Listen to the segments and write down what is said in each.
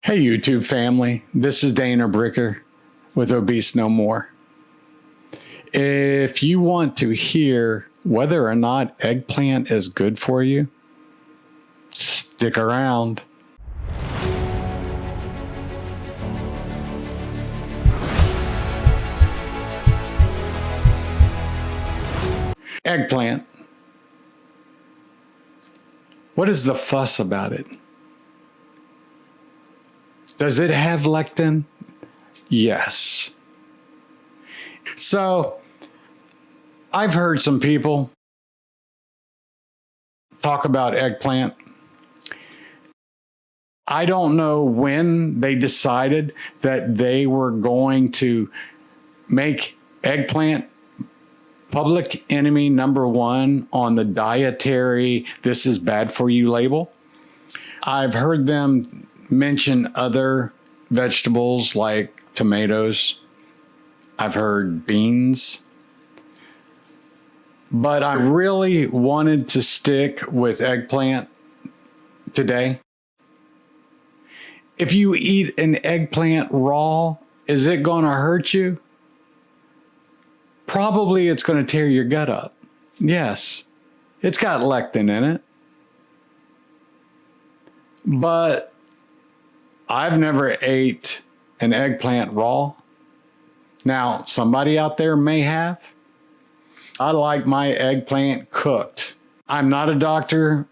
Hey YouTube family, this is Dana Bricker with Obese No More. If you want to hear whether or not eggplant is good for you, stick around. Eggplant. What is the fuss about it? Does it have lectin? Yes. So, I've heard some people talk about eggplant. I don't know when they decided that they were going to make eggplant public enemy number one on the dietary "this is bad for you" label. I've heard them mention other vegetables like tomatoes. I've heard beans. But I really wanted to stick with eggplant today. If you eat an eggplant raw, is it going to hurt you? Probably it's going to tear your gut up. Yes, it's got lectin in it. But I've never ate an eggplant raw. Now, somebody out there may have. I like my eggplant cooked. I'm not a doctor.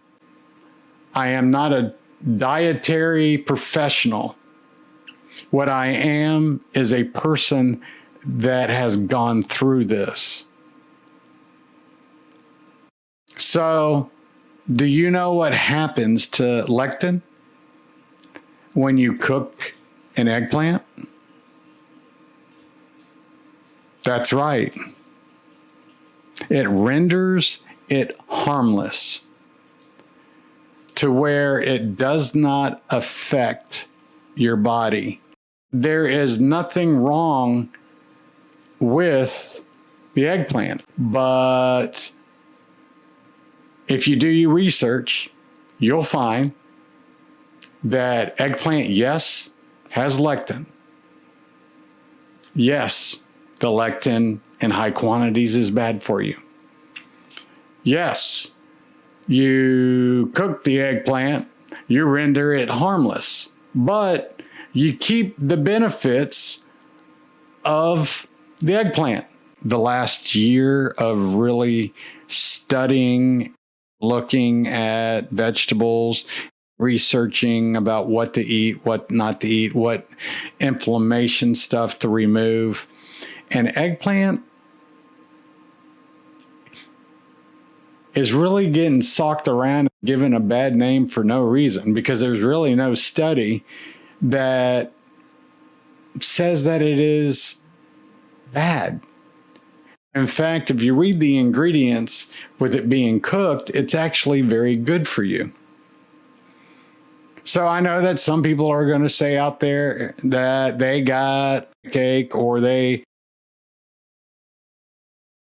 I am not a dietary professional. What I am is a person that has gone through this. So, do you know what happens to lectin when you cook an eggplant? That's right. It renders it harmless to where it does not affect your body. There is nothing wrong with the eggplant, but if you do your research, you'll find that eggplant, yes, has lectin. Yes, the lectin in high quantities is bad for you. Yes, you cook the eggplant, you render it harmless, but you keep the benefits of the eggplant. The last year of really studying, looking at vegetables, researching about what to eat, what not to eat, what inflammation stuff to remove. And eggplant is really getting socked around, given a bad name for no reason, because there's really no study that says that it is bad. In fact, if you read the ingredients with it being cooked, it's actually very good for you. So I know that some people are going to say out there that they got cake or they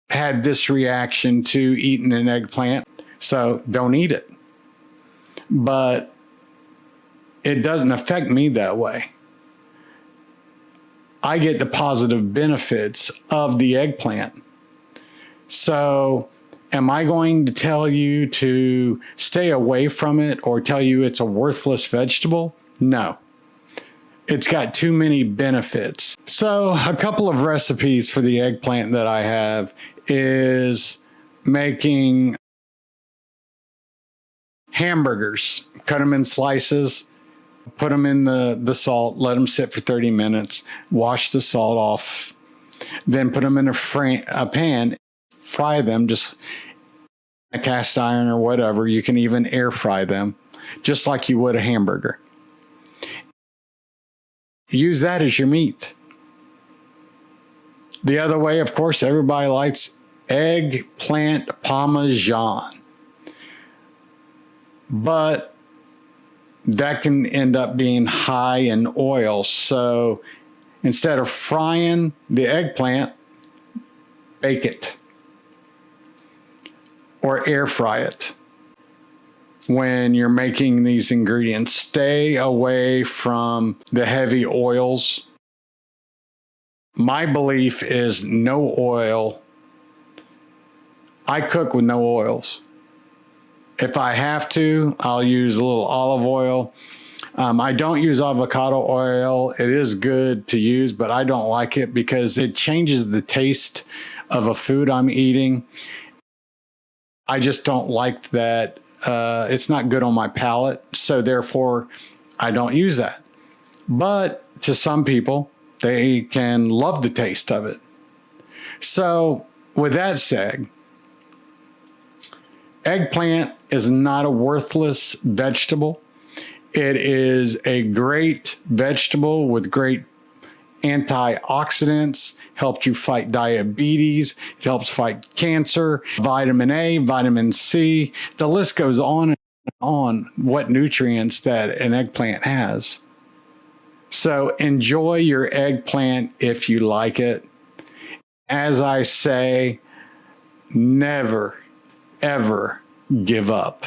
had this reaction to eating an eggplant, so don't eat it. But it doesn't affect me that way. I get the positive benefits of the eggplant. So am I going to tell you to stay away from it or tell you it's a worthless vegetable? No. It's got too many benefits. So a couple of recipes for the eggplant that I have is making hamburgers. Cut them in slices, put them in the salt, let them sit for 30 minutes, wash the salt off, then put them in a pan, fry them, just a cast iron or whatever. You can even air fry them, just like you would a hamburger. Use that as your meat. The other way, of course, everybody likes eggplant parmesan. But that can end up being high in oil. So instead of frying the eggplant, bake it or air fry it. when you're making these ingredients. Stay away from the heavy oils. My belief is no oil. I cook with no oils. If I have to, I'll use a little olive oil. I don't use avocado oil. It is good to use, but I don't like it because it changes the taste of a food I'm eating. I just don't like that. It's not good on my palate, so therefore I don't use that. But to some people, they can love the taste of it. So with that said, eggplant is not a worthless vegetable. It is a great vegetable with great antioxidants, helps you fight diabetes, it helps fight cancer, vitamin A, vitamin C. The list goes on and on what nutrients that an eggplant has. So enjoy your eggplant if you like it. As I say, never, ever give up.